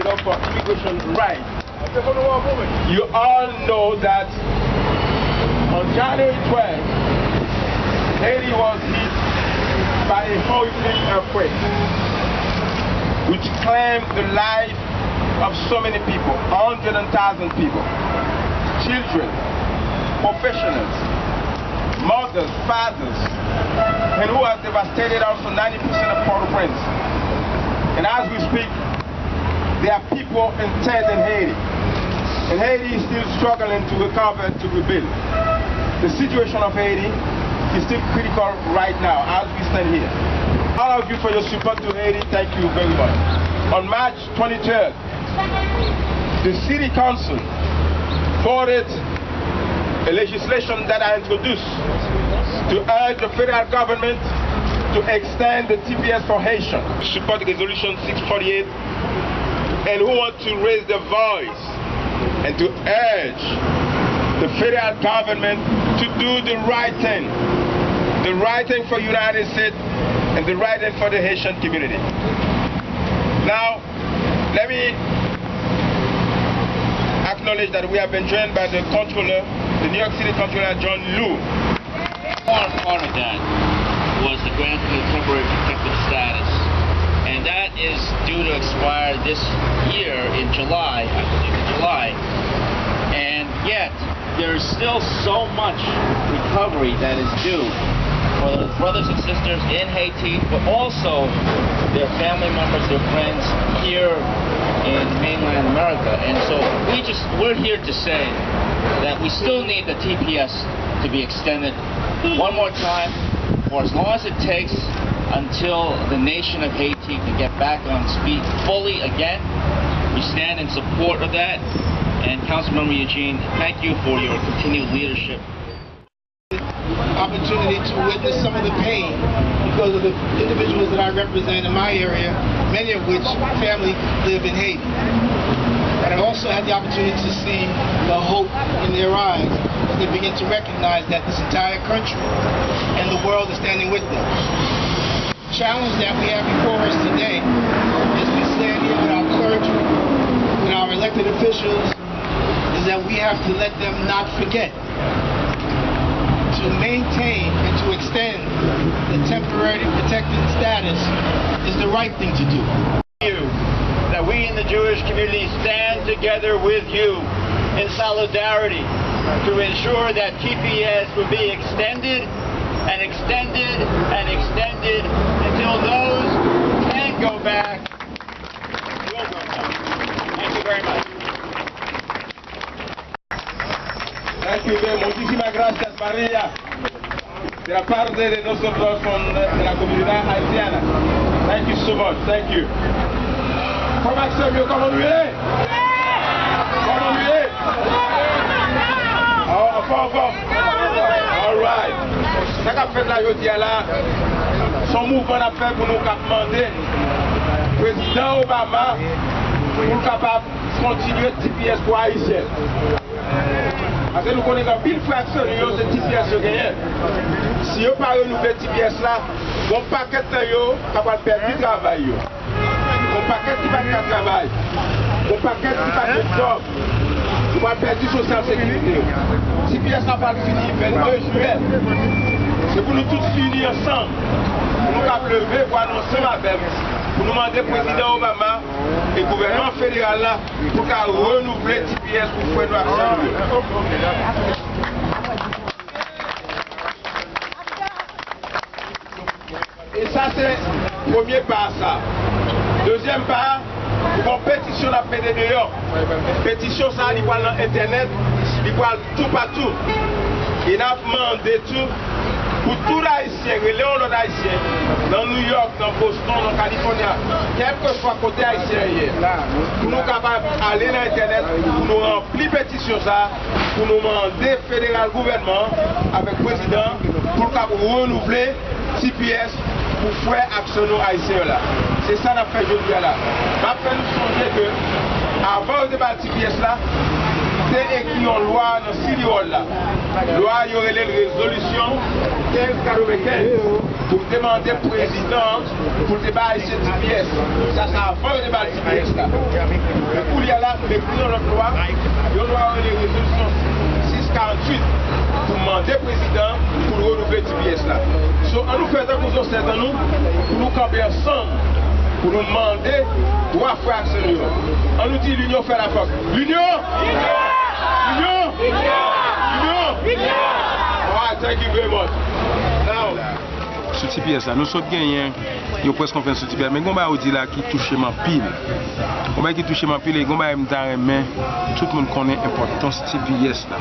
for immigration rights. You all know that on January 12th, Haiti was hit by a horrific earthquake, which claimed the life of so many people, 100,000 people, children, professionals, mothers, fathers, and who has devastated also 90% of Port-au-Prince. And as we speak, there are people intact in Haiti. And Haiti is still struggling to recover, to rebuild. The situation of Haiti is still critical right now as we stand here. All of you for your support to Haiti, thank you very much. On March 23rd, the City Council voted a legislation that I introduced to urge the federal government to extend the TPS for Haitians. Support Resolution 648 and who want to raise their voice and to urge the federal government to do the right thing for the United States and the right thing for the Haitian community. Now, let me acknowledge that we have been joined by the controller, the New York City Controller, John Liu. Part of that was the granting of temporary protected status, and that is due to expire this year in July, I believe in July, and yet there is still so much recovery that is due for the brothers and sisters in Haiti, but also their family members, their friends here in mainland America. And so we're here to say that we still need the TPS to be extended one more time for as long as it takes until the nation of Haiti can get back on speed fully again. We stand in support of that. And Councilmember Eugene, thank you for your continued leadership. Opportunity to witness some of the pain because of the individuals that I represent in my area, many of which family live in Haiti. But I've also had the opportunity to see the hope in their eyes as they begin to recognize that this entire country and the world is standing with them. The challenge that we have before us today as we stand here with our clergy, with our elected officials, is that we have to let them not forget to maintain and to extend the temporary protected status is the right thing to do. That we in the Jewish community stand together with you in solidarity to ensure that TPS will be extended and extended and extended until those who can go back will go back. Thank you very much. Thank you, muchísimas gracias, María, de la parte de nosotros de la comunidad haitiana. Thank you so much, thank you. Comment ça, mieux, comment lui est? Comment lui est? Enfin. All right. Ça qu'a fait la journée là, son mouvement a fait pour nous demander président Obama pour capable continuer TPS pour Haïtien. Parce que nous connaissons pile fraction de TPS gagné. Si vous parlez de nouvelle TPS là, bon paquet de yo capable de perdre du travail. Bon paquet qui va faire travail. Bon paquet qui va faire job. Vous va perdre du social sécurité. TPS n'a pas fini le 22 juillet. C'est pour nous tous finir ensemble. Pour nous cap lever pour annoncer ma belle. Pour nous demander au président Obama et le gouvernement fédéral là pour renouveler TPS pour faire nos actions. Et ça c'est le premier pas ça. Deuxième pas, une pétition à faire dehors. Pétition ça, il va dans internet, il va tout partout. Il a demandé tout. Pour tout haïtien, les haïtiens, dans New York, dans Boston, dans Californie, quel que soit côté haïtien hier, pour nous capables d'aller dans Internet, pour nous remplir pétition ça, pour nous demander fédéral gouvernement avec le président, pour renouveler TPS pour faire action aux haïtiens là. C'est ça qu'on a fait aujourd'hui là. Après nous songer que, avant de débat TPS là, c'est écrit en loi dans Siliol là. Loi, il y aurait les résolutions 1595 pour demander au président pour débattre ce TPS. Ça, c'est avant le débat de TPS là. Le coup, il y a là, mais dans notre loi, il y aura les résolutions 648 pour demander au président pour renouveler TPS là. So, on nous fait un coup de nous, pour nous camper ensemble, pour nous demander 3 fois à l'Union. On nous dit l'Union fait la faute. L'Union! L'Union! L'Union! Alright, thank you very much. Now, sous TPS là, nous sommes gagnants, il y a presque confiance sous TPS, mais il y a dit là qui touche ma pile. Il qui touche ma pile, il y a mais tout le monde connaît l'importance de TPS là.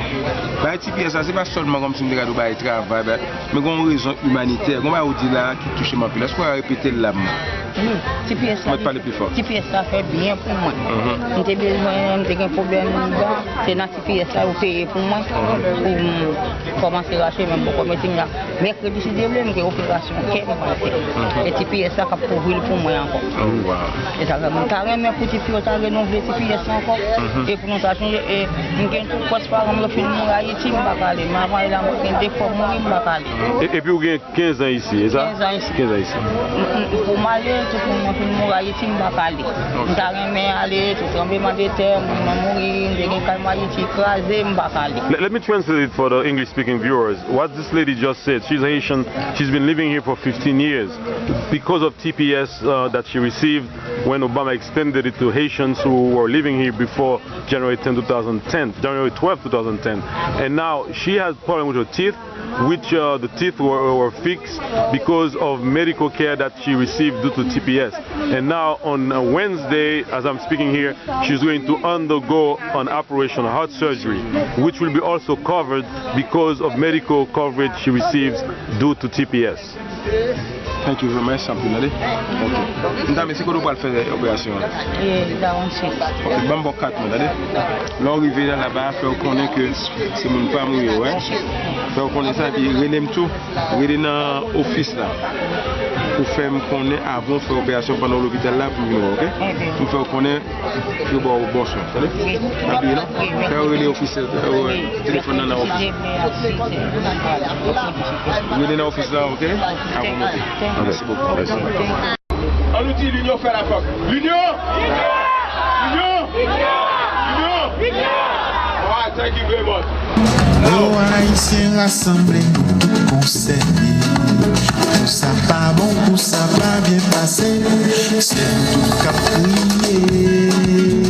Bah, TPS là, c'est pas seulement comme si on regarde le travail, mais il y a une raison humanitaire. Il y a dit là qui touche ma pile. Est-ce qu'on va répéter là? TPS là, TPS là fait bien pour moi. J'ai besoin d'un problème, c'est dans TPS là, vous payez pour moi, pour commencer à racheter même beaucoup de là. Mercredi, c'est des problèmes, opération et TPS là, qui pour moi encore. Et ça va me carrément pour TPS, ça renouveler TPS encore. Et pour nous changer, et nous avons tout quoi par exemple, le film à Haïti, maman elle a des fois mourir, et puis vous avez 15 ans ici, c'est ça? 15 ans ici. 15 ans ici. Pour m'aller, tout le monde fait mourir à Haïti, nous avons aller, tout tremblement de terre, mourir, nous Haïti écrasé, Let me translate it for the English-speaking viewers. What this lady just said, she's Haitian, she's been living here for 15 years. Because of TPS that she received when Obama extended it to Haitians who were living here before January 12, 2010. And now she has problem with her teeth, which the teeth were fixed because of medical care that she received due to TPS. And now on Wednesday, as I'm speaking here, she's going to undergo an operation, heart surgery, which will be also covered because of medical coverage she receives due to TPS. Thank you very much, Sample. Madame, c'est quoi vous allez faire l'opération? Ok, bon 4 mois, là, on arrive là-bas, faire connaître que c'est mon pas mourir, ouais. Faire connaître ça, puis relève tout, relève dans l'office là. Pour faire me connaître avant de faire l'opération pendant l'hôpital là, pour venir, ok? Pour faire connaître que bon, bon son, ça va? Faire relève l'office, téléphone dans l'office. Relève dans l'office là, ok? Avant de merci beaucoup. Merci. On nous dit l'Union fait la faute. L'Union! L'Union! L'Union! Alright, thank you very much. Oh, haïtien rassemblé, tout concerné. Pour ça pas bon, pour ça pas bien passé. C'est tout qu'à prier.